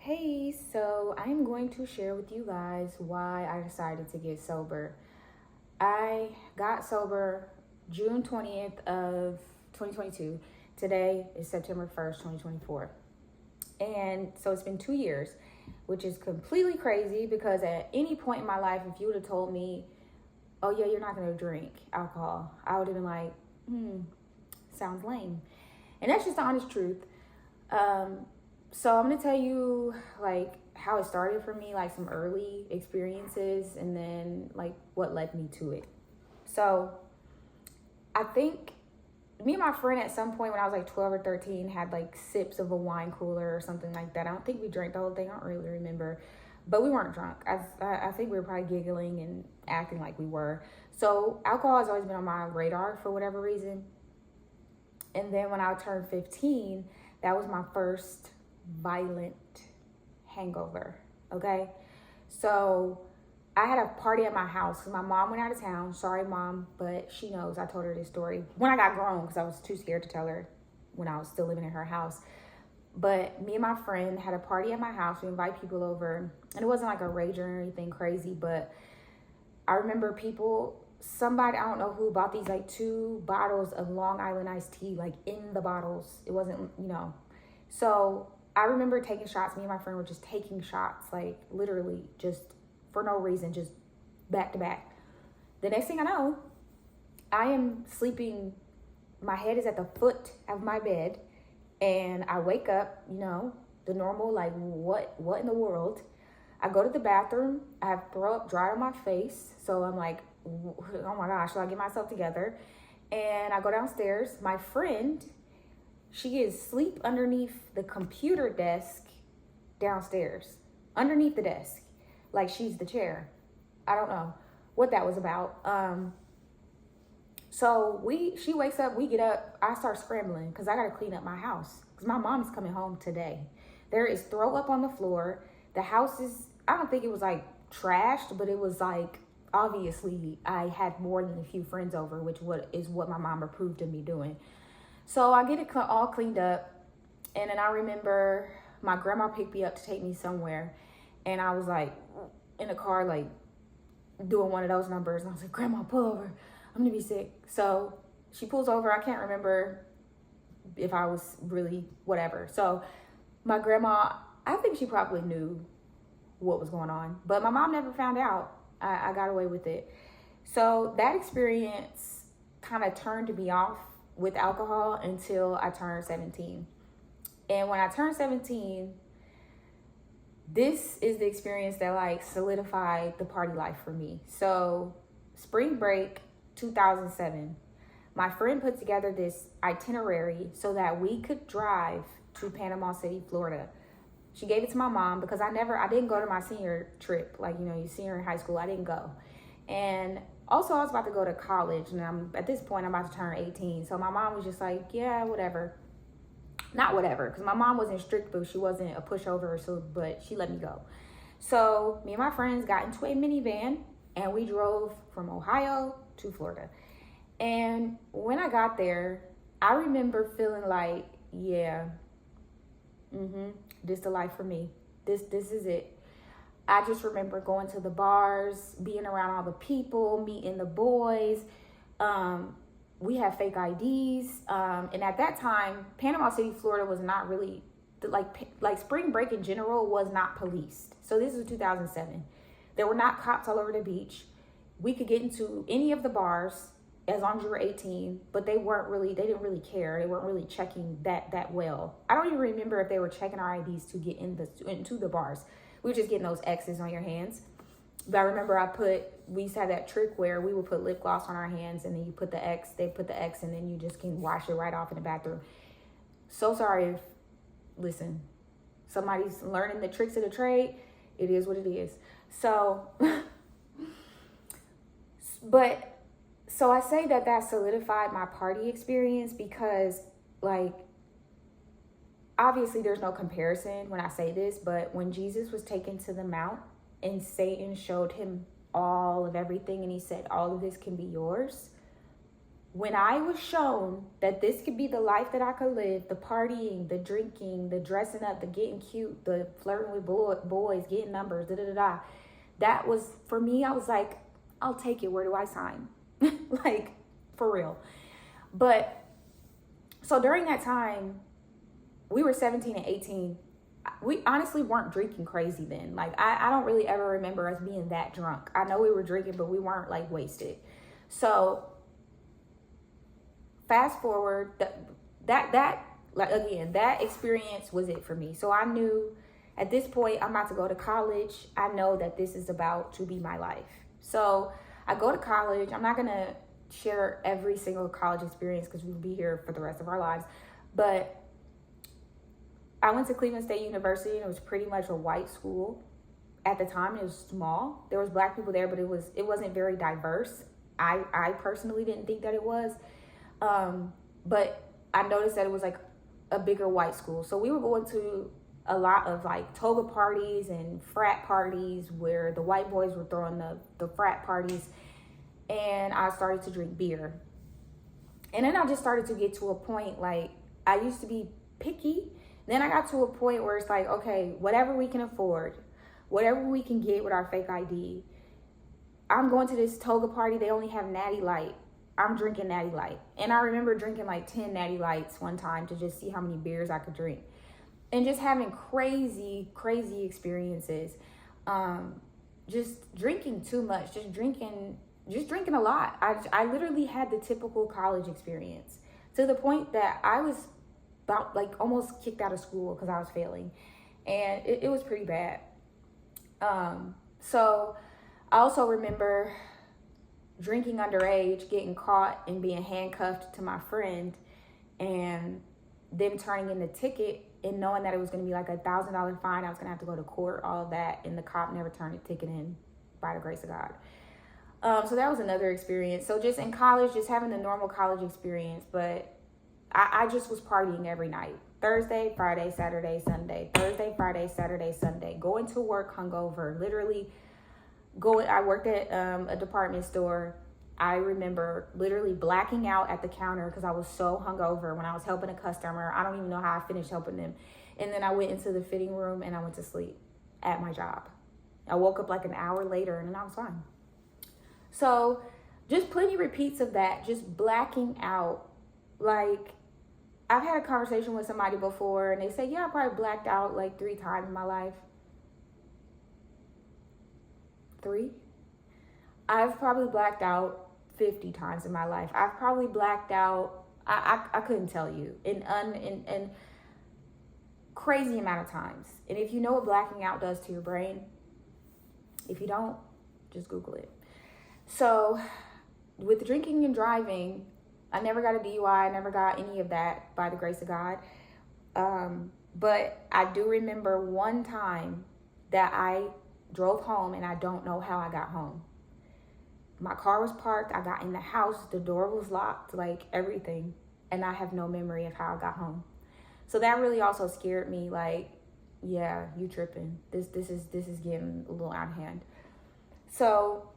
Hey, so I'm going to share with you guys why I decided to get sober. I got sober June 20th of 2022. Today is September 1st, 2024. And so it's been 2 years, which is completely crazy because at any point in my life, if you would have told me, oh yeah, you're not going to drink alcohol, I would have been like, sounds lame. And that's just the honest truth. Um, so I'm gonna tell you like how it started for me, like some early experiences, and then like what led me to it. So I think me and my friend at some point when I was like 12 or 13 had like sips of a wine cooler or something like that. I don't think we drank the whole thing. I don't really remember, but we weren't drunk. I think we were probably giggling and acting like we were. So alcohol has always been on my radar for whatever reason. And then when I turned 15, that was my first violent hangover. Okay. So I had a party at my house because my mom went out of town. Sorry, mom, but she knows I told her this story when I got grown because I was too scared to tell her when I was still living in her house. But me and my friend had a party at my house. We invite people over, and it wasn't like a rager or anything crazy, but I remember somebody, I don't know who, bought these like 2 bottles of Long Island iced tea, like in the bottles. It wasn't. So I remember taking shots. Me and my friend were just taking shots, like literally just for no reason, just back to back. The next thing I know, I am sleeping. My head is at the foot of my bed, and I wake up, the normal, like, what in the world? I go to the bathroom. I have throw up dry on my face. So I'm like, oh my gosh, so I get myself together. And I go downstairs. My friend, she is asleep underneath the computer desk downstairs, underneath the desk, like she's the chair. I don't know what that was about. So she wakes up, we get up, I start scrambling because I got to clean up my house because my mom's coming home today. There is throw up on the floor. The house I don't think it was like trashed, but it was like, obviously I had more than a few friends over, which is what my mom approved of me doing. So I get it all cleaned up. And then I remember my grandma picked me up to take me somewhere. And I was like in the car, like doing one of those numbers. And I was like, Grandma, pull over. I'm going to be sick. So she pulls over. I can't remember if I was really whatever. So my grandma, I think she probably knew what was going on. But my mom never found out. I got away with it. So that experience kind of turned me off with alcohol until I turned 17. And when I turned 17, this is the experience that like solidified the party life for me. So spring break 2007, my friend put together this itinerary so that we could drive to Panama City, Florida. She gave it to my mom because I didn't go to my senior trip. Like, you senior in high school, I didn't go. And also I was about to go to college, and at this point I'm about to turn 18. So my mom was just like, yeah, whatever. Not whatever, because my mom wasn't strict, but she wasn't a pushover, but she let me go. So me and my friends got into a minivan, and we drove from Ohio to Florida. And when I got there, I remember feeling like, yeah, this the life for me. This is it. I just remember going to the bars, being around all the people, meeting the boys. We had fake IDs. And at that time, Panama City, Florida was not really, like spring break in general was not policed. So this was 2007. There were not cops all over the beach. We could get into any of the bars as long as you were 18, but they didn't really care. They weren't really checking that well. I don't even remember if they were checking our IDs to get into the bars. We were just getting those X's on your hands. But I remember we used to have that trick where we would put lip gloss on our hands, and then you put the X, they put the X, and then you just can wash it right off in the bathroom. So sorry listen, somebody's learning the tricks of the trade. It is what it is. So, so I say that solidified my party experience because, like, obviously there's no comparison when I say this, but when Jesus was taken to the mount and Satan showed him all of everything and he said, all of this can be yours, when I was shown that this could be the life that I could live, the partying, the drinking, the dressing up, the getting cute, the flirting with boys, getting numbers, da da da da, that was, for me, I was like, I'll take it. Where do I sign? Like, for real. But, so during that time, we were 17 and 18. We honestly weren't drinking crazy then. Like, I don't really ever remember us being that drunk. I know we were drinking, but we weren't, like, wasted. So, fast forward, that experience was it for me. So I knew at this point I'm about to go to college. I know that this is about to be my life. So I go to college. I'm not going to share every single college experience because we'll be here for the rest of our lives. But I went to Cleveland State University, and it was pretty much a white school. At the time, it was small. There was black people there, but it wasn't very diverse. I personally didn't think that it was. But I noticed that it was like a bigger white school. So we were going to a lot of like toga parties and frat parties where the white boys were throwing the frat parties. And I started to drink beer. And then I just started to get to a point, like, I used to be picky. Then I got to a point where it's like, okay, whatever we can afford, whatever we can get with our fake ID. I'm going to this toga party. They only have Natty Light. I'm drinking Natty Light. And I remember drinking like 10 Natty Lights one time to just see how many beers I could drink. And just having crazy, crazy experiences. Just drinking too much. Just drinking a lot. I literally had the typical college experience. To the point that I was about like almost kicked out of school because I was failing. And it was pretty bad. So I also remember drinking underage, getting caught and being handcuffed to my friend, and them turning in the ticket and knowing that it was going to be like $1,000 fine. I was going to have to go to court, all of that, and the cop never turned the ticket in, by the grace of God. So that was another experience. So just in college, just having the normal college experience, but I just was partying every night. Thursday, Friday, Saturday, Sunday. Thursday, Friday, Saturday, Sunday. Going to work hungover, literally I worked at a department store. I remember literally blacking out at the counter because I was so hungover when I was helping a customer. I don't even know how I finished helping them. And then I went into the fitting room and I went to sleep at my job. I woke up like an hour later and I was fine. So just plenty repeats of that, just blacking out. Like, I've had a conversation with somebody before and they say, yeah, I probably blacked out like 3 times in my life. 3? I've probably blacked out 50 times in my life. I've probably blacked out, I couldn't tell you, in crazy amount of times. And if you know what blacking out does to your brain, if you don't, just Google it. So with drinking and driving, I never got a DUI. I never got any of that, by the grace of God. But I do remember one time that I drove home and I don't know how I got home. My car was parked. I got in the house. The door was locked, like everything. And I have no memory of how I got home. So that really also scared me. Like, yeah, you tripping. This is getting a little out of hand. So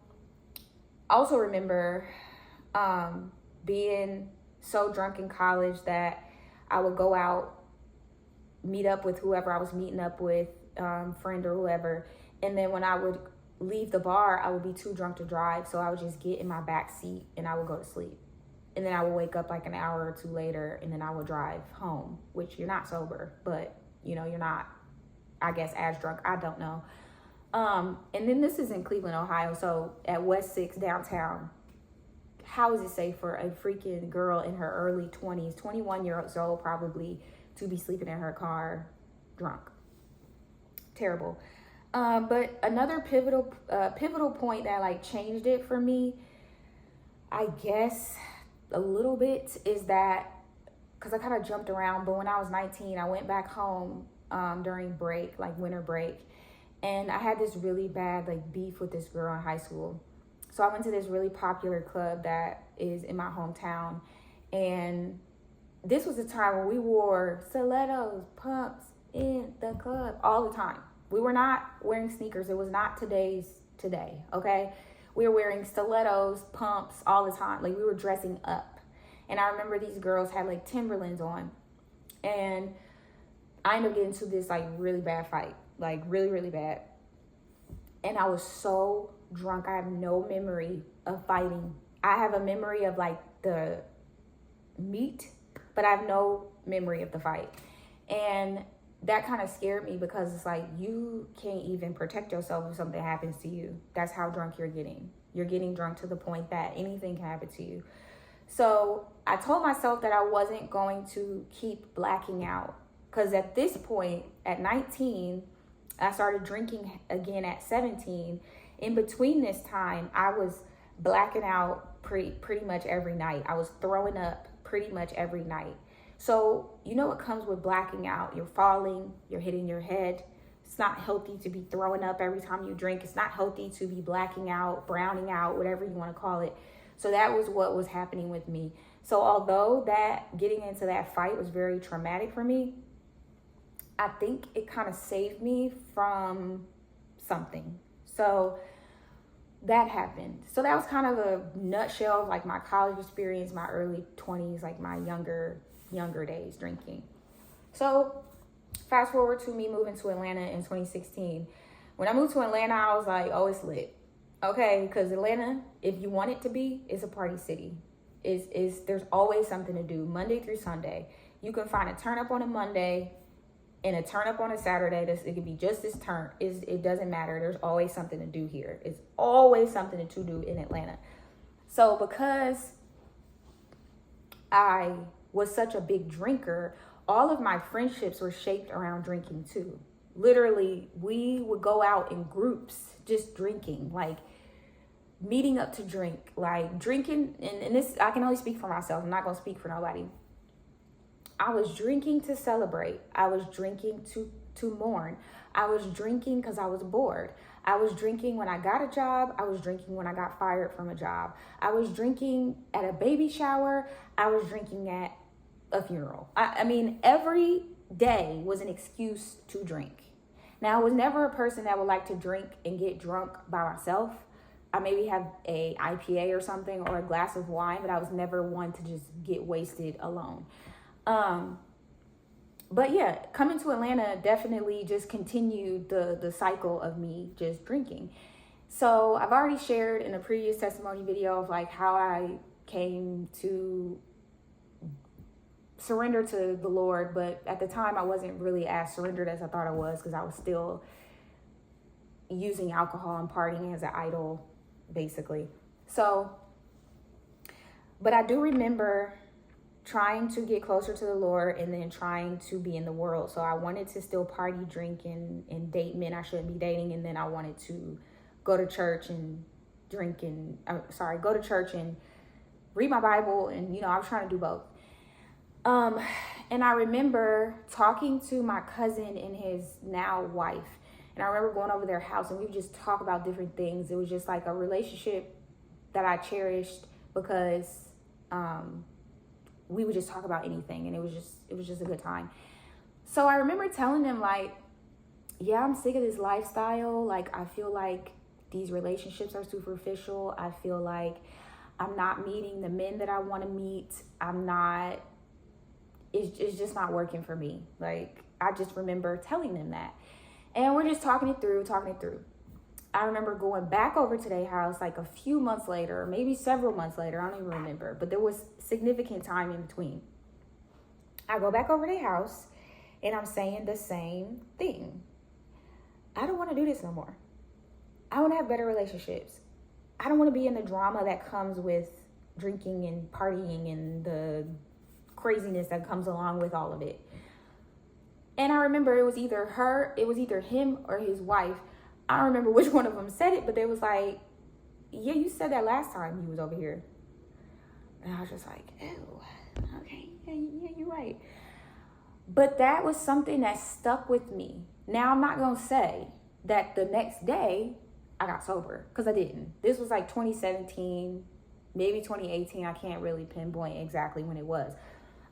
I also remember being so drunk in college that I would go out, meet up with whoever I was meeting up with, friend or whoever. And then when I would leave the bar, I would be too drunk to drive. So I would just get in my back seat and I would go to sleep. And then I would wake up like an hour or 2 later and then I would drive home, which you're not sober, but you know, you're not, I guess, as drunk. I don't know. And then this is in Cleveland, Ohio. So at West 6 downtown, how is it safe for a freaking girl in her early 20s, 21 years old probably, to be sleeping in her car drunk? Terrible. But another pivotal point that like changed it for me, I guess a little bit, is that because I kind of jumped around, but when I was 19, I went back home during break, like winter break, and I had this really bad like beef with this girl in high school. So I went to this really popular club that is in my hometown, and this was a time when we wore stilettos, pumps in the club all the time. We were not wearing sneakers. It was not today, okay? We were wearing stilettos, pumps all the time. Like, we were dressing up. And I remember these girls had like Timberlands on. And I ended up getting into this like really bad fight, like really, really bad. And I was so drunk. I have no memory of fighting. I have a memory of like the meat, but I have no memory of the fight. And that kind of scared me because it's like, you can't even protect yourself if something happens to you. That's how drunk you're getting. You're getting drunk to the point that anything can happen to you. So I told myself that I wasn't going to keep blacking out. Because at this point, at 19, I started drinking again at 17. In between this time, I was blacking out pretty much every night. I was throwing up pretty much every night. So, you know what comes with blacking out? You're falling, you're hitting your head. It's not healthy to be throwing up every time you drink. It's not healthy to be blacking out, browning out, whatever you want to call it. So that was what was happening with me. So although that getting into that fight was very traumatic for me, I think it kind of saved me from something. So that happened. So that was kind of a nutshell of like my college experience, my early 20s, like my younger days drinking. So fast forward to me moving to Atlanta in 2016. When I moved to Atlanta, I was like, oh, it's lit. Okay, because Atlanta, if you want it to be, is a party city. There's always something to do Monday through Sunday. You can find a turn up on a Monday and a turn up on a Saturday. It could be just this turn. It doesn't matter. There's always something to do here. It's always something to do in Atlanta. So because I was such a big drinker, all of my friendships were shaped around drinking too. Literally, we would go out in groups just drinking, like meeting up to drink, like drinking. And this, I can only speak for myself. I'm not going to speak for nobody. I was drinking to celebrate. I was drinking to mourn. I was drinking because I was bored. I was drinking when I got a job. I was drinking when I got fired from a job. I was drinking at a baby shower. I was drinking at a funeral. I mean, every day was an excuse to drink. Now, I was never a person that would like to drink and get drunk by myself. I maybe have a IPA or something or a glass of wine, but I was never one to just get wasted alone. But yeah, coming to Atlanta definitely just continued the cycle of me just drinking. So I've already shared in a previous testimony video of like how I came to surrender to the Lord, but at the time I wasn't really as surrendered as I thought I was because I was still using alcohol and partying as an idol, basically. So, but I do remember trying to get closer to the Lord and then trying to be in the world. So I wanted to still party, drink, and date men I shouldn't be dating. And then I wanted to go to church and go to church and read my Bible. And, I was trying to do both. And I remember talking to my cousin and his now wife. And I remember going over their house and we would just talk about different things. It was just like a relationship that I cherished because, we would just talk about anything, and it was just a good time. So I remember telling them like, yeah, I'm sick of this lifestyle. Like, I feel like these relationships are superficial. I feel like I'm not meeting the men that I want to meet. It's just not working for me. Like, I just remember telling them that. And we're just talking it through. I remember going back over to their house like a few months later, maybe several months later. I don't even remember, but there was significant time in between. I go back over to their house and I'm saying the same thing. I don't want to do this no more. I want to have better relationships. I don't want to be in the drama that comes with drinking and partying and the craziness that comes along with all of it. And I remember it was either him or his wife. I don't remember which one of them said it, but they was like, yeah, you said that last time you was over here. And I was just like, oh, okay, yeah, you're right. But that was something that stuck with me. Now, I'm not going to say that the next day I got sober, because I didn't. This was like 2017, maybe 2018. I can't really pinpoint exactly when it was.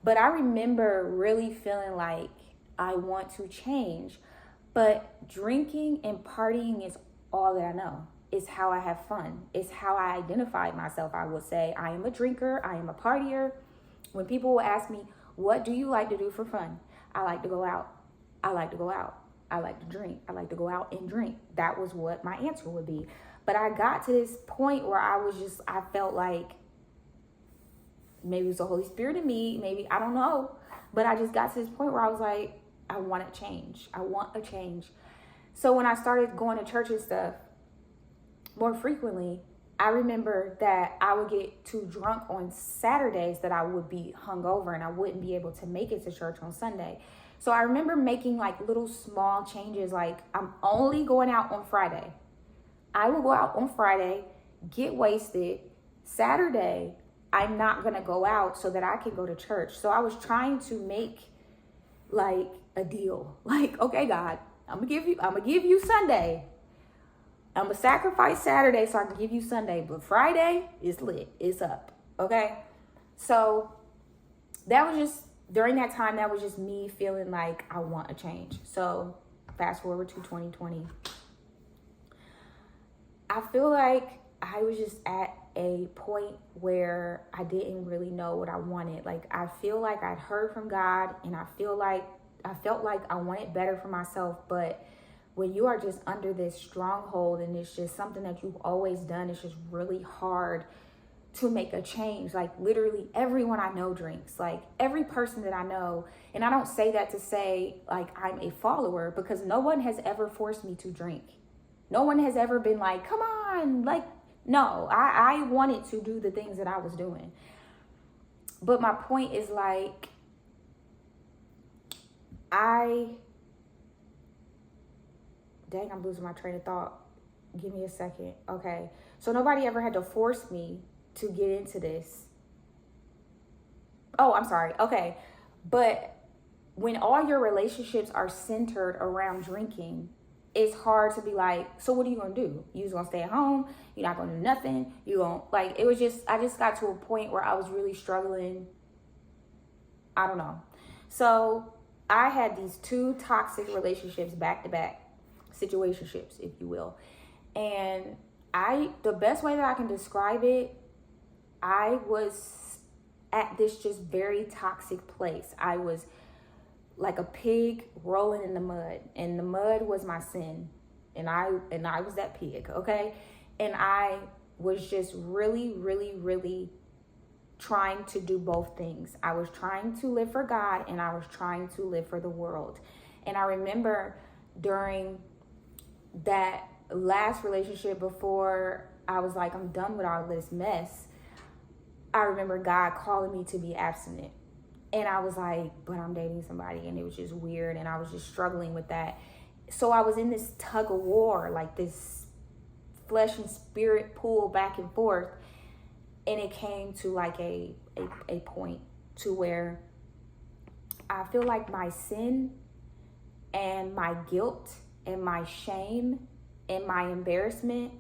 But I remember really feeling like I want to change. But drinking and partying is all that I know. It's how I have fun. It's how I identified myself. I would say I am a drinker. I am a partier. When people will ask me, what do you like to do for fun? I like to go out. I like to go out. I like to drink. I like to go out and drink. That was what my answer would be. But I got to this point where I felt like maybe it was the Holy Spirit in me, maybe, I don't know. But I just got to this point where I was like, I want a change. I want a change. So when I started going to church and stuff more frequently, I remember that I would get too drunk on Saturdays that I would be hungover and I wouldn't be able to make it to church on Sunday. So I remember making like little small changes, like I'm only going out on Friday. I will go out on Friday, get wasted. Saturday, I'm not going to go out so that I can go to church. So I was trying to make like a deal. Like, okay, God, I'm going to give you Sunday. I'm going to sacrifice Saturday so I can give you Sunday. But Friday is lit. It's up. Okay. So that was just, during that time, that was just me feeling like I want a change. So fast forward to 2020. I feel like I was just at a point where I didn't really know what I wanted. Like, I feel like I'd heard from God and I felt like I wanted better for myself. But when you are just under this stronghold and it's just something that you've always done, it's just really hard to make a change. Like, literally everyone I know drinks. Like, every person that I know. And I don't say that to say like I'm a follower, because no one has ever forced me to drink. No one has ever been like, come on, like, no, I wanted to do the things that I was doing. But my point is like, I'm losing my train of thought. Give me a second. Okay. So nobody ever had to force me to get into this. Oh, I'm sorry. Okay. But when all your relationships are centered around drinking, it's hard to be like, so what are you going to do? You just going to stay at home? You're not going to do nothing? I just got to a point where I was really struggling. I don't know. So I had these two toxic relationships back to back, situationships, if you will. And the best way that I can describe it, I was at this just very toxic place. I was like a pig rolling in the mud, and the mud was my sin, and I was that pig, okay? And I was just really, really, really trying to do both things. I was trying to live for God, and I was trying to live for the world. And I remember during that last relationship, before I was like, I'm done with all this mess, I remember God calling me to be abstinent. And I was like, but I'm dating somebody, and it was just weird, and I was just struggling with that. So I was in this tug of war, like this flesh and spirit pull back and forth. And it came to like a point to where I feel like my sin and my guilt and my shame and my embarrassment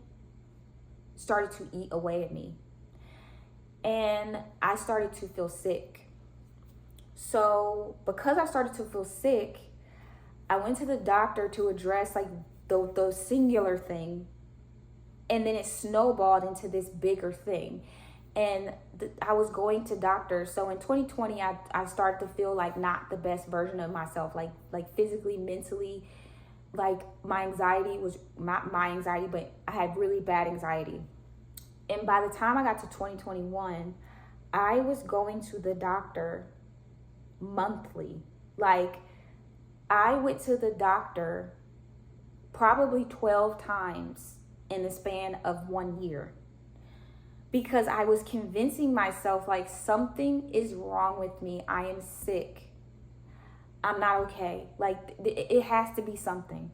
started to eat away at me. And I started to feel sick. So because I started to feel sick, I went to the doctor to address like the singular thing. And then it snowballed into this bigger thing. And I was going to doctors. So in 2020, I started to feel like not the best version of myself, like physically, mentally. Like my anxiety was not my anxiety, but I had really bad anxiety. And by the time I got to 2021, I was going to the doctor monthly. Like, I went to the doctor probably 12 times in the span of 1 year, because I was convincing myself like something is wrong with me. I am sick. I'm not okay. Like, it has to be something.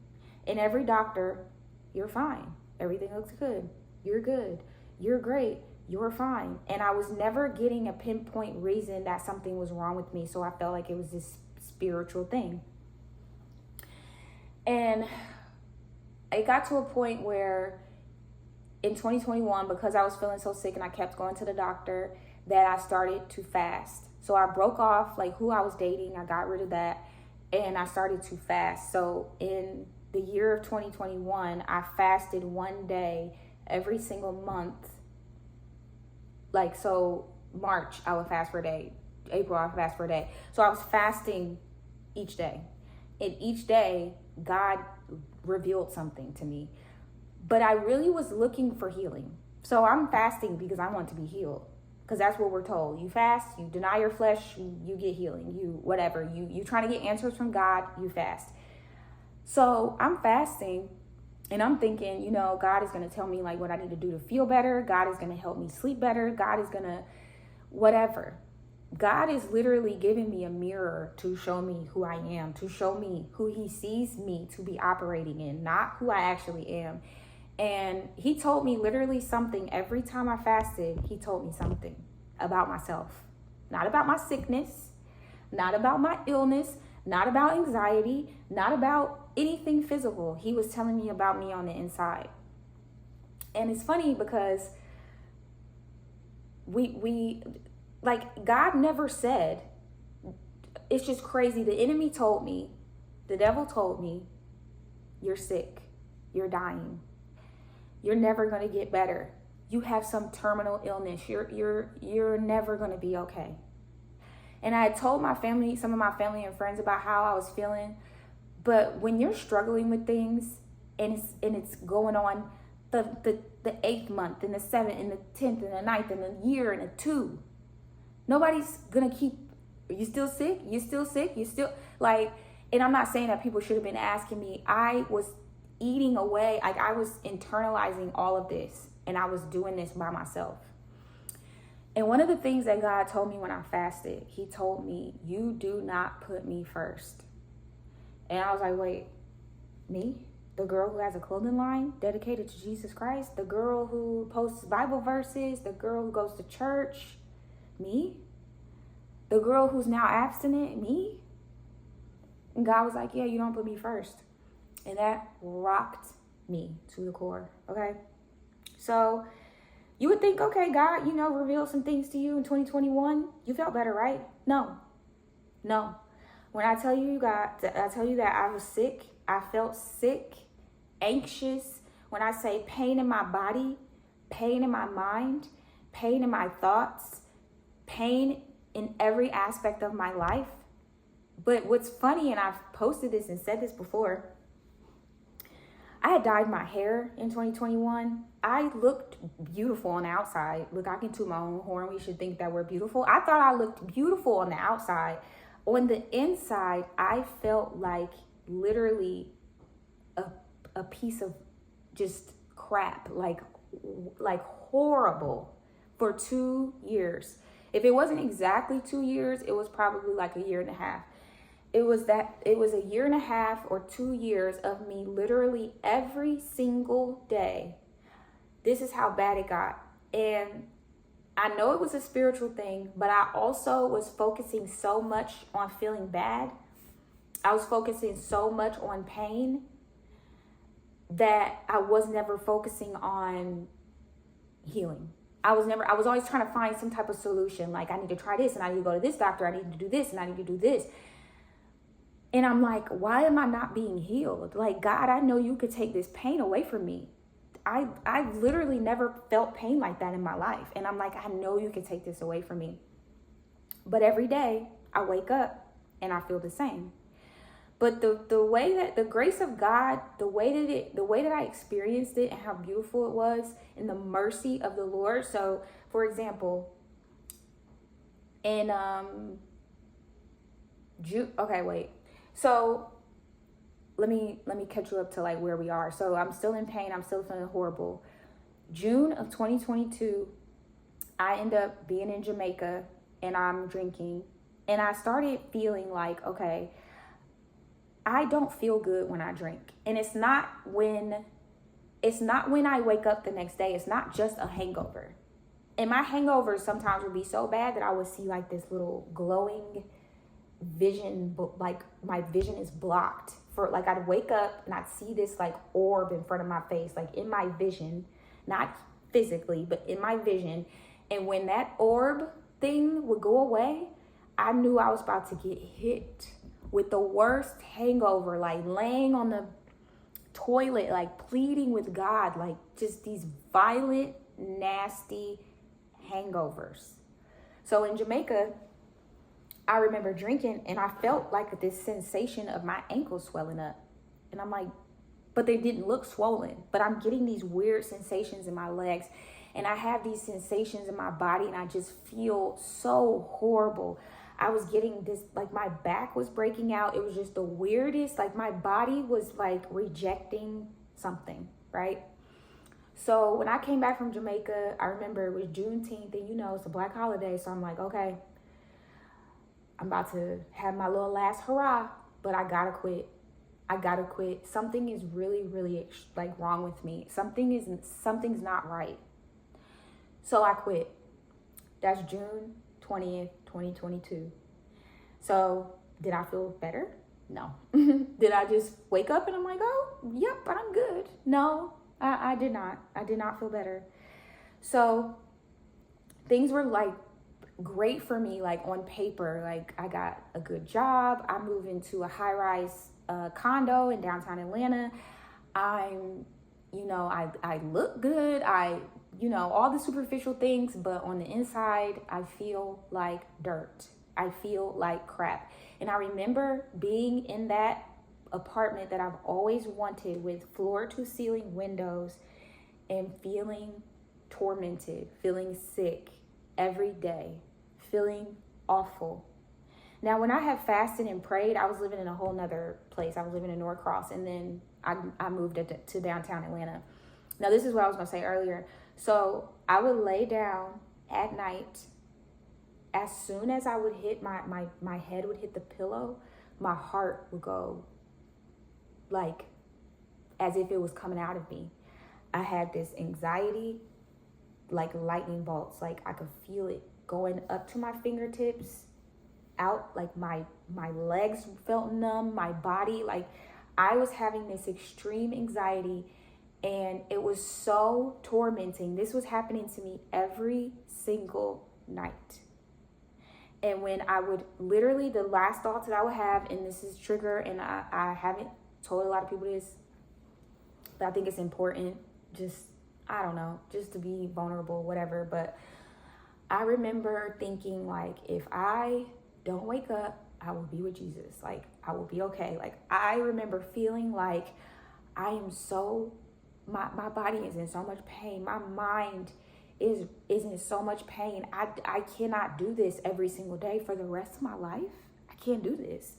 And every doctor, you're fine. Everything looks good. You're good. You're great. You're fine. And I was never getting a pinpoint reason that something was wrong with me. So I felt like it was this spiritual thing. And it got to a point where in 2021, because I was feeling so sick and I kept going to the doctor, that I started to fast. So I broke off like who I was dating. I got rid of that and I started to fast. So in the year of 2021, I fasted 1 day every single month. Like, so March, I would fast for a day. April, I fast for a day. So I was fasting each day. And each day, God revealed something to me. But I really was looking for healing. So I'm fasting because I want to be healed. Because that's what we're told. You fast, you deny your flesh, you get healing. You whatever. You trying to get answers from God, you fast. So I'm fasting and I'm thinking, you know, God is going to tell me like what I need to do to feel better. God is going to help me sleep better. God is going to whatever. God is literally giving me a mirror to show me who I am, to show me who he sees me to be operating in, not who I actually am. And he told me literally something every time I fasted. He told me something about myself, not about my sickness, not about my illness, not about anxiety, not about anything physical. He was telling me about me on the inside. And it's funny because we like God never said, it's just crazy. The enemy told me, the devil told me, you're sick, you're dying. You're never going to get better. You have some terminal illness. You're never going to be okay. And I had told my family, some of my family and friends about how I was feeling. But when you're struggling with things and it's going on the 8th month and the 7th and the 10th and the 9th and the year and the 2, nobody's going to keep, you still sick? You still sick? You still like, and I'm not saying that people should have been asking me. I was eating away. Like I was internalizing all of this and I was doing this by myself. And one of the things that God told me when I fasted, he told me, you do not put me first. And I was like, wait, me? The girl who has a clothing line dedicated to Jesus Christ? The girl who posts Bible verses? The girl who goes to church? Me? The girl who's now abstinent? Me? And God was like, yeah, you don't put me first. And that rocked me to the core, okay? So you would think, okay, God, you know, revealed some things to you in 2021. You felt better, right? No. When I tell you, God, I tell you that I was sick, I felt sick, anxious. When I say pain in my body, pain in my mind, pain in my thoughts, pain in every aspect of my life. But what's funny, and I've posted this and said this before, I had dyed my hair in 2021. I looked beautiful on the outside. Look, I can toot my own horn. We should think that we're beautiful. I thought I looked beautiful on the outside. On the inside, I felt like literally a piece of just crap, like horrible for 2 years. If it wasn't exactly 2 years, it was probably like a year and a half. It was a year and a half or 2 years of me literally every single day. This is how bad it got. And I know it was a spiritual thing, but I also was focusing so much on feeling bad. I was focusing so much on pain that I was never focusing on healing. I was always trying to find some type of solution. Like, I need to try this and I need to go to this doctor. I need to do this and I need to do this. And I'm like, why am I not being healed? Like, God, I know you could take this pain away from me. I literally never felt pain like that in my life. And I'm like, I know you can take this away from me. But every day I wake up and I feel the same. But the way that the grace of God, the way that I experienced it and how beautiful it was and the mercy of the Lord. So for example, in June, okay, wait. So let me catch you up to like where we are. So I'm still in pain. I'm still feeling horrible. June of 2022, I end up being in Jamaica and I'm drinking. And I started feeling like, okay, I don't feel good when I drink. And it's not when I wake up the next day. It's not just a hangover. And my hangovers sometimes would be so bad that I would see like this little glowing vision, like my vision is blocked. For like, I'd wake up and I'd see this like orb in front of my face, like in my vision, not physically, but in my vision. And when that orb thing would go away, I knew I was about to get hit with the worst hangover, like laying on the toilet, like pleading with God, like just these violent, nasty hangovers. So in Jamaica, I remember drinking and I felt like this sensation of my ankle swelling up. And I'm like, but they didn't look swollen. But I'm getting these weird sensations in my legs. And I have these sensations in my body and I just feel so horrible. I was getting this, like my back was breaking out. It was just the weirdest, like my body was like rejecting something, right? So when I came back from Jamaica, I remember it was Juneteenth and it's a black holiday. So I'm like, okay, I'm about to have my little last hurrah, but I gotta quit. I gotta quit. Something is really, really like wrong with me. Something's not right. So I quit. That's June 20th, 2022. So did I feel better? No. Did I just wake up and I'm like, oh, yep, I'm good? No, I did not. I did not feel better. So things were like great for me, like on paper. Like I got a good job. I moved into a high-rise condo in downtown Atlanta. I look good. All the superficial things, but on the inside, I feel like dirt. I feel like crap. And I remember being in that apartment that I've always wanted with floor to ceiling windows and feeling tormented, feeling sick every day, feeling awful. Now, when I had fasted and prayed, I was living in a whole nother place. I was living in Norcross, and then I moved to downtown Atlanta. Now, this is what I was going to say earlier. So I would lay down at night. As soon as I would hit my head would hit the pillow, my heart would go like as if it was coming out of me. I had this anxiety, like lightning bolts. Like I could feel it going up to my fingertips, out, like my legs felt numb, my body, like I was having this extreme anxiety. And it was so tormenting. This was happening to me every single night. And when I would literally, the last thoughts that I would have, and this is trigger, and I haven't told a lot of people this, but I think it's important, just to be vulnerable, whatever. But I remember thinking, like, if I don't wake up, I will be with Jesus. Like, I will be okay. Like, I remember feeling like I am so... My body is in so much pain. My mind is in so much pain. I cannot do this every single day for the rest of my life. I can't do this.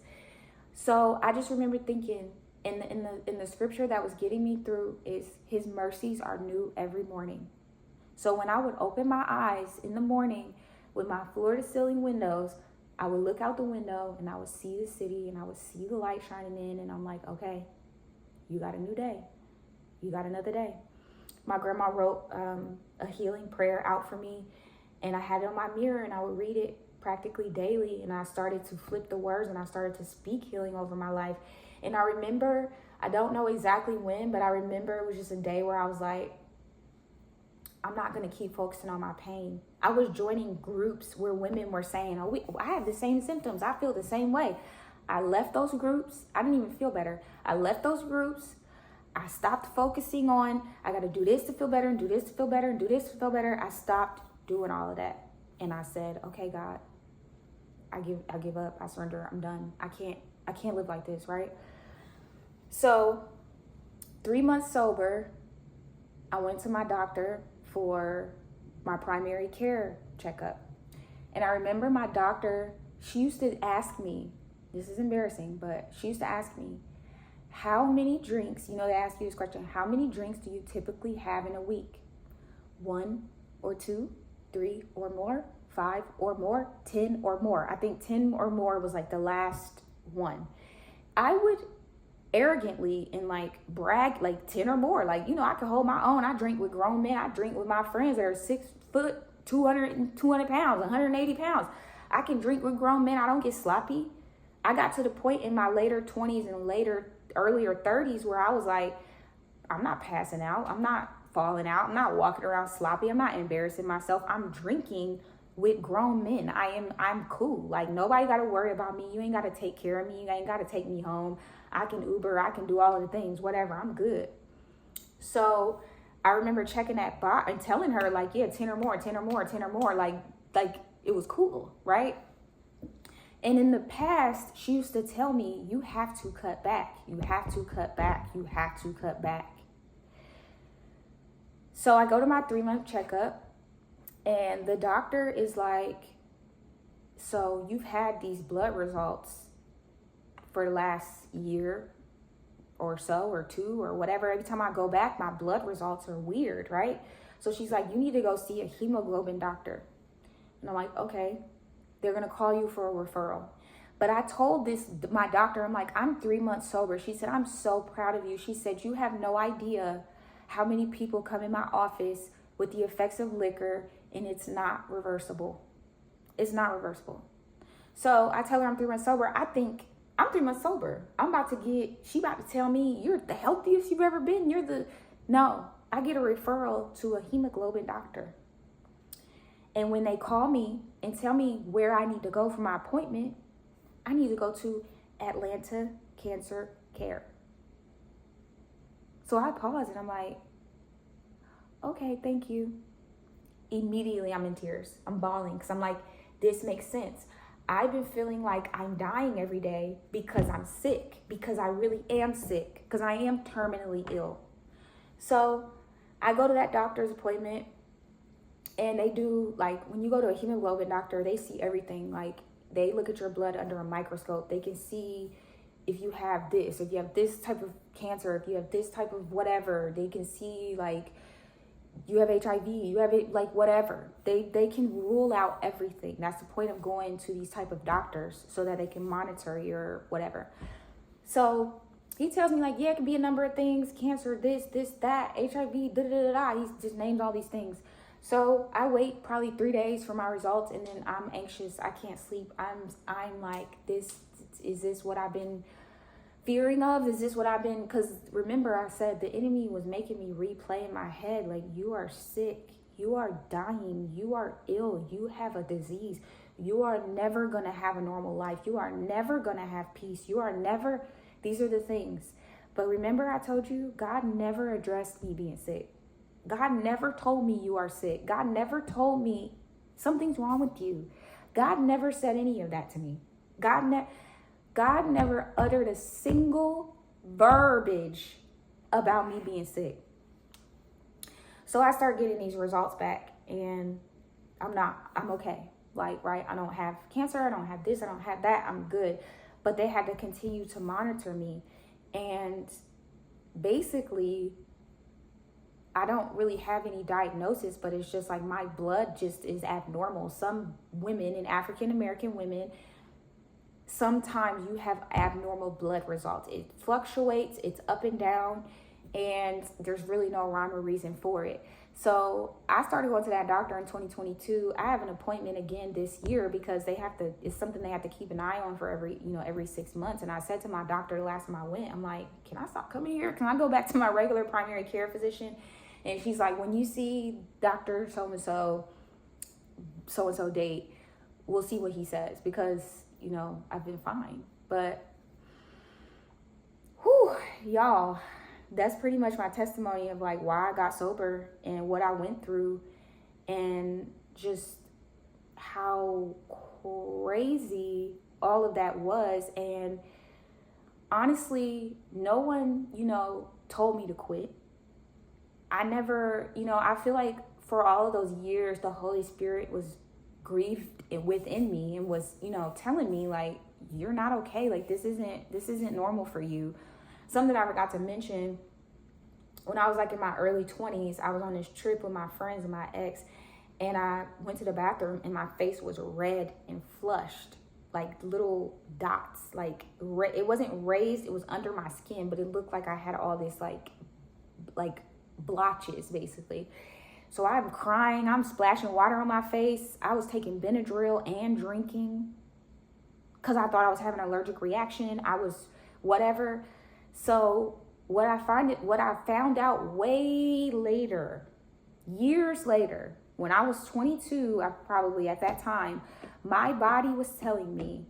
So I just remember thinking, in the scripture that was getting me through is His mercies are new every morning. So when I would open my eyes in the morning with my floor to ceiling windows, I would look out the window and I would see the city and I would see the light shining in, and I'm like, okay, you got a new day. You got another day. My grandma wrote a healing prayer out for me, and I had it on my mirror, and I would read it practically daily, and I started to flip the words, and I started to speak healing over my life. And I remember, I don't know exactly when, but I remember it was just a day where I was like, I'm not going to keep focusing on my pain. I was joining groups where women were saying, I have the same symptoms. I feel the same way. I left those groups. I didn't even feel better. I left those groups. I stopped focusing on, I got to do this to feel better and do this to feel better and do this to feel better. I stopped doing all of that. And I said, okay, God, I give up. I surrender. I'm done. I can't live like this, right? So 3 months sober, I went to my doctor for my primary care checkup. And I remember my doctor, she used to ask me, this is embarrassing, but she used to ask me, how many drinks, they ask you this question, how many drinks do you typically have in a week? 1 or 2, 3 or more, 5 or more, 10 or more. I think 10 or more was like the last one. I would arrogantly and like brag like 10 or more. Like, I could hold my own. I drink with grown men. I drink with my friends that are 6 foot, 200 pounds, 180 pounds. I can drink with grown men. I don't get sloppy. I got to the point in my later 20s and earlier 30s where I was like, I'm not passing out. I'm not falling out. I'm not walking around sloppy. I'm not embarrassing myself. I'm drinking with grown men. I'm cool. Like, nobody got to worry about me. You ain't got to take care of me. You ain't got to take me home. I can Uber. I can do all of the things, whatever. I'm good. So I remember checking that bot and telling her like, yeah, 10 or more, 10 or more, 10 or more. Like it was cool, right? And in the past, she used to tell me, you have to cut back. You have to cut back. You have to cut back. So I go to my 3-month checkup, and the doctor is like, so you've had these blood results for the last year or so, or 2 or whatever. Every time I go back, my blood results are weird, right? So she's like, you need to go see a hemoglobin doctor. And I'm like, okay. They're going to call you for a referral. But I told my doctor, I'm like, I'm 3 months sober. She said, I'm so proud of you. She said, you have no idea how many people come in my office with the effects of liquor, and it's not reversible. It's not reversible. So I tell her I'm 3 months sober. I think I'm 3 months sober. She about to tell me, you're the healthiest you've ever been. No, I get a referral to a hemoglobin doctor. And when they call me and tell me where I need to go for my appointment, I need to go to Atlanta Cancer Care. So I pause and I'm like, okay, thank you. Immediately I'm in tears. I'm bawling because I'm like, this makes sense. I've been feeling like I'm dying every day because I'm sick, because I really am sick, because I am terminally ill. So I go to that doctor's appointment. And they do, like, when you go to a hemoglobin doctor, they see everything. Like, they look at your blood under a microscope. They can see if you have this, if you have this type of cancer, if you have this type of whatever. They can see, like, you have HIV, you have it, like, whatever. They can rule out everything. That's the point of going to these type of doctors, so that they can monitor your whatever. So he tells me, like, yeah, it can be a number of things. Cancer, this, that, HIV, da-da-da-da. He just names all these things. So I wait probably 3 days for my results, and then I'm anxious. I can't sleep. I'm like, is this what I've been fearing of? Is this what I've been, because remember I said the enemy was making me replay in my head, like, you are sick, you are dying, you are ill, you have a disease, you are never going to have a normal life, you are never going to have peace, these are the things. But remember I told you, God never addressed me being sick. God never told me you are sick. God never told me something's wrong with you. God never said any of that to me. God never uttered a single verbiage about me being sick. So I start getting these results back, and I'm okay. Like, right, I don't have cancer, I don't have this, I don't have that, I'm good. But they had to continue to monitor me. And basically, I don't really have any diagnosis, but it's just like my blood just is abnormal. Some women, and African American women, sometimes you have abnormal blood results. It fluctuates, it's up and down, and there's really no rhyme or reason for it. So I started going to that doctor in 2022. I have an appointment again this year because it's something they have to keep an eye on for every 6 months. And I said to my doctor the last time I went, I'm like, can I stop coming here? Can I go back to my regular primary care physician? And she's like, when you see Dr. So-and-so date, we'll see what he says, because, I've been fine. But, y'all, that's pretty much my testimony of like why I got sober and what I went through, and just how crazy all of that was. And honestly, no one, told me to quit. I never, I feel like for all of those years, the Holy Spirit was grieved within me and was, telling me like, you're not okay. Like, this isn't normal for you. Something I forgot to mention, when I was like in my early 20s, I was on this trip with my friends and my ex, and I went to the bathroom and my face was red and flushed, like little dots, like it wasn't raised, it was under my skin, but it looked like I had all this like blotches basically. So I'm crying, I'm splashing water on my face. I was taking Benadryl and drinking because I thought I was having an allergic reaction. I was whatever. So what I found out way later, years later, when I was 22, probably at that time, my body was telling me,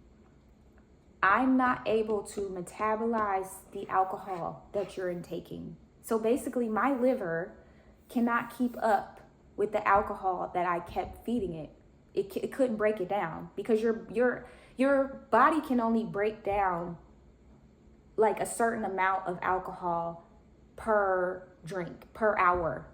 I'm not able to metabolize the alcohol that you're intaking. So basically, my liver cannot keep up with the alcohol that I kept feeding it. It couldn't break it down because your Your body can only break down like a certain amount of alcohol per drink, per hour.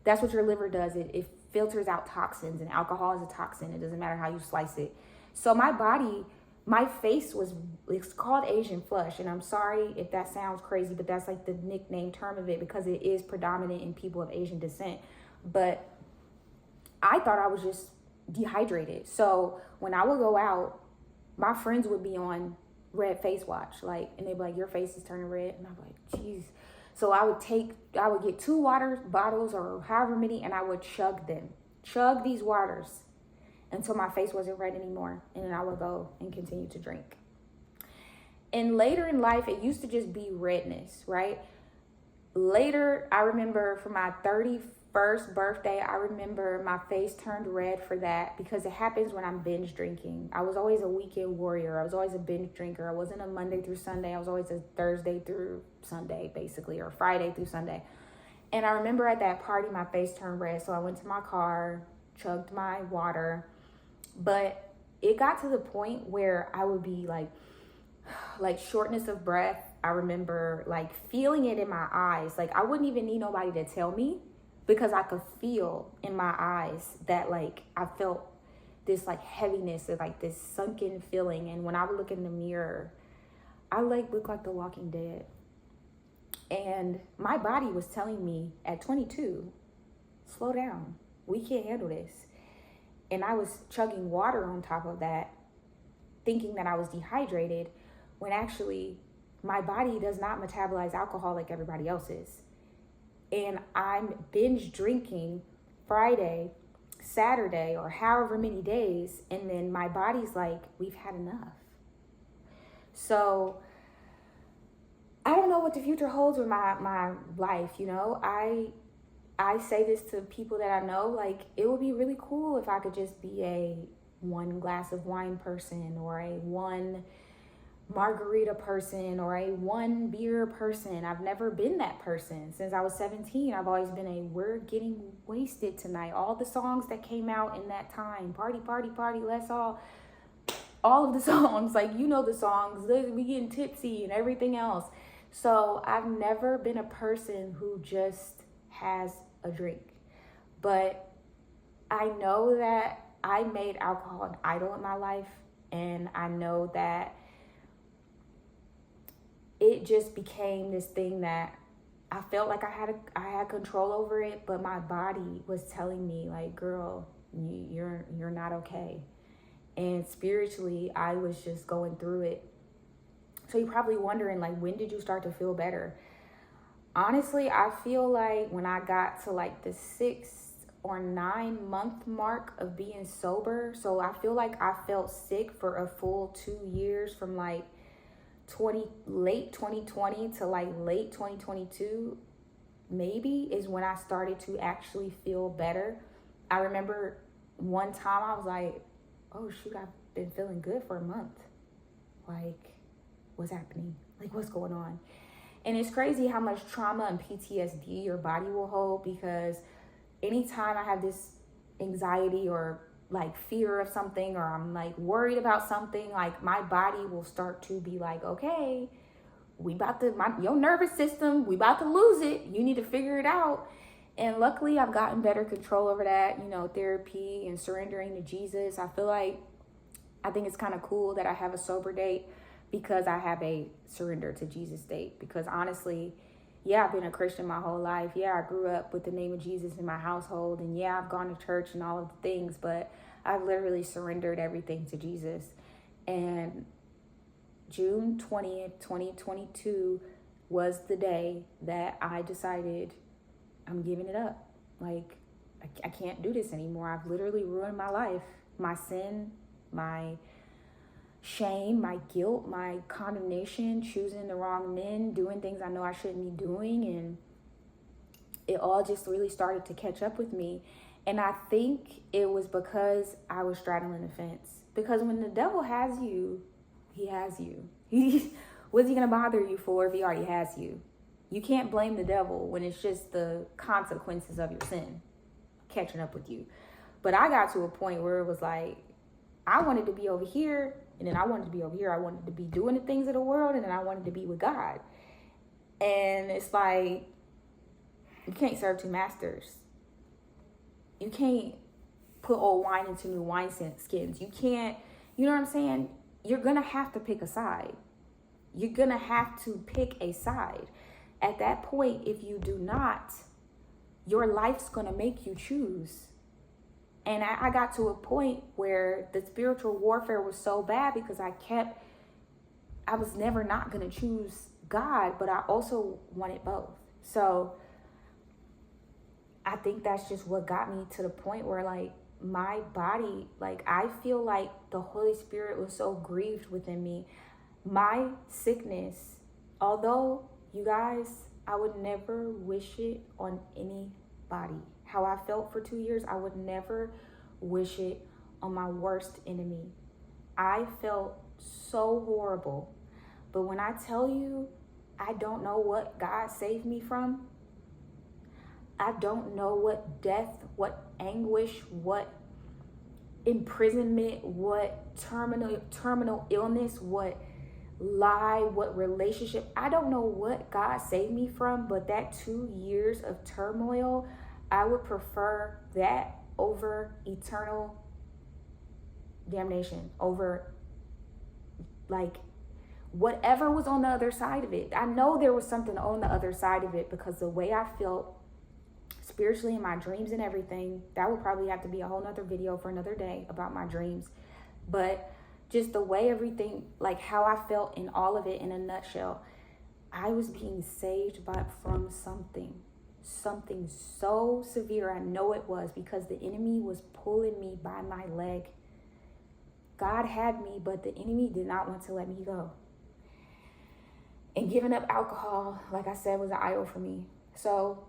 That's what your liver does. It filters out toxins, and alcohol is a toxin. It doesn't matter how you slice it. So my body, my face was, it's called Asian flush. And I'm sorry if that sounds crazy, but that's like the nickname term of it because it is predominant in people of Asian descent. But I thought I was just dehydrated. So when I would go out, my friends would be on red face watch, like, and they'd be like, your face is turning red. And I'm like, geez. So I would get 2 water bottles or however many, and I would chug these waters until my face wasn't red anymore. And then I would go and continue to drink. And later in life, it used to just be redness, right? Later, I remember for my 31st birthday, I remember my face turned red for that because it happens when I'm binge drinking. I was always a weekend warrior. I was always a binge drinker. I wasn't a Monday through Sunday. I was always a Thursday through Sunday, basically, or Friday through Sunday. And I remember at that party, my face turned red. So I went to my car, chugged my water. But it got to the point where I would be like shortness of breath. I remember like feeling it in my eyes. Like I wouldn't even need nobody to tell me because I could feel in my eyes that like I felt this like heaviness and like this sunken feeling. And when I would look in the mirror, I like looked like the Walking Dead. And my body was telling me at 22, slow down. We can't handle this. And I was chugging water on top of that, thinking that I was dehydrated, when actually my body does not metabolize alcohol like everybody else's. And I'm binge drinking Friday, Saturday, or however many days, and then my body's like, we've had enough. So I don't know what the future holds with my life, you know. I say this to people that I know, like, it would be really cool if I could just be a 1 glass of wine person, or a 1 margarita person, or a 1 beer person. I've never been that person. Since I was 17, I've always been a we're getting wasted tonight. All the songs that came out in that time, party, party, party, let's all of the songs, like, you know the songs, we getting tipsy and everything else. So I've never been a person who just has a drink. But I know that I made alcohol an idol in my life, and I know that it just became this thing that I felt like I had control over it, but my body was telling me like, girl, you're not okay. And spiritually, I was just going through it. So you're probably wondering, like, when did you start to feel better? Honestly, I feel like when I got to like the 6 or 9 month mark of being sober, so I feel like I felt sick for a full 2 years, from like late 2020 to like late 2022, maybe, is when I started to actually feel better. I remember one time I was like, oh shoot, I've been feeling good for a month. Like, what's happening? Like, what's going on? And it's crazy how much trauma and PTSD your body will hold, because anytime I have this anxiety or like fear of something, or I'm like worried about something, like my body will start to be like, okay, your nervous system, we about to lose it. You need to figure it out. And luckily I've gotten better control over that, you know, therapy and surrendering to Jesus. I think it's kind of cool that I have a sober date, because I have a surrender to Jesus date. Because honestly, yeah, I've been a Christian my whole life. Yeah, I grew up with the name of Jesus in my household. And yeah, I've gone to church and all of the things, but I've literally surrendered everything to Jesus. And June 20th, 2022 was the day that I decided I'm giving it up. Like, I can't do this anymore. I've literally ruined my life. My sin, my shame, my guilt, my condemnation, choosing the wrong men, doing things I know I shouldn't be doing. And it all just really started to catch up with me. And I think it was because I was straddling the fence. Because when the devil has you, he has you. What's he going to bother you for if he already has you? You can't blame the devil when it's just the consequences of your sin catching up with you. But I got to a point where it was like, I wanted to be over here And then I wanted to be over here. I wanted to be doing the things of the world, and then I wanted to be with God. And it's like, you can't serve two masters. You can't put old wine into new wineskins. You can't, you know what I'm saying? You're going to have to pick a side. You're going to have to pick a side. At that point, if you do not, your life's going to make you choose. And I got to a point where the spiritual warfare was so bad because I was never not going to choose God, but I also wanted both. So I think that's just what got me to the point where, like, my body, like, I feel like the Holy Spirit was so grieved within me. My sickness, although, you guys, I would never wish it on anybody. How I felt for 2 years, I would never wish it on my worst enemy. I felt so horrible. But when I tell you, I don't know what God saved me from. I don't know what death, what anguish, what imprisonment, what terminal illness, what lie, what relationship. I don't know what God saved me from, but that 2 years of turmoil, I would prefer that over eternal damnation, over, like, whatever was on the other side of it. I know there was something on the other side of it, because the way I felt spiritually in my dreams and everything, that would probably have to be a whole nother video for another day about my dreams. But just the way everything, like how I felt in all of it in a nutshell, I was being saved from something so severe. I know it was, because the enemy was pulling me by my leg. God had me, but the enemy did not want to let me go. And giving up alcohol, like I said, was an idol for me. So,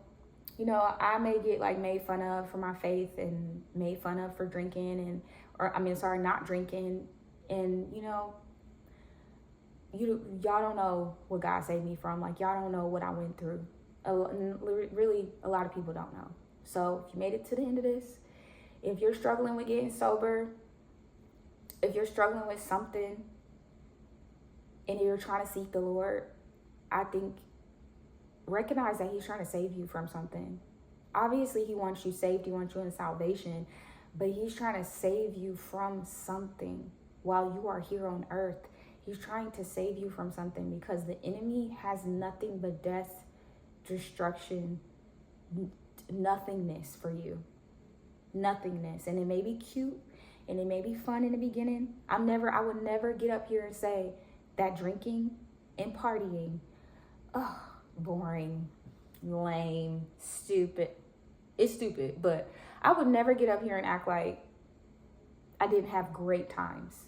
you know, I may get like made fun of for my faith and made fun of for drinking not drinking. And, you know, y'all don't know what God saved me from. Like, y'all don't know what I went through. Really, a lot of people don't know. So if you made it to the end of this, if you're struggling with getting sober, if you're struggling with something and you're trying to seek the Lord, I think recognize that he's trying to save you from something. Obviously, he wants you saved. He wants you in salvation, but he's trying to save you from something while you are here on earth. He's trying to save you from something, because the enemy has nothing but death, destruction, nothingness for you. Nothingness. And it may be cute and it may be fun in the beginning. I would never get up here and say that drinking and partying, boring, lame, stupid. It's stupid, but I would never get up here and act like I didn't have great times.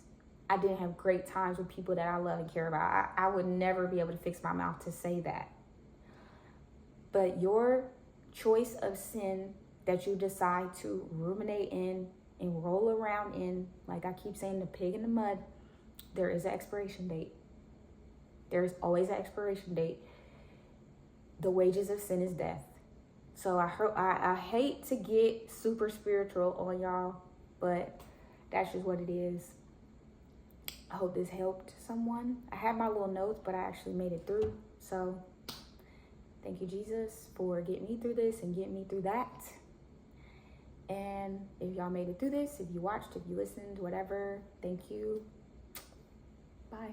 I didn't have great times with people that I love and care about. I would never be able to fix my mouth to say that. But your choice of sin that you decide to ruminate in and roll around in, like I keep saying, the pig in the mud, there is an expiration date. There is always an expiration date. The wages of sin is death. So I hate to get super spiritual on y'all, but that's just what it is. I hope this helped someone. I had my little notes, but I actually made it through. So thank you, Jesus, for getting me through this and getting me through that. And if y'all made it through this, if you watched, if you listened, whatever, thank you. Bye.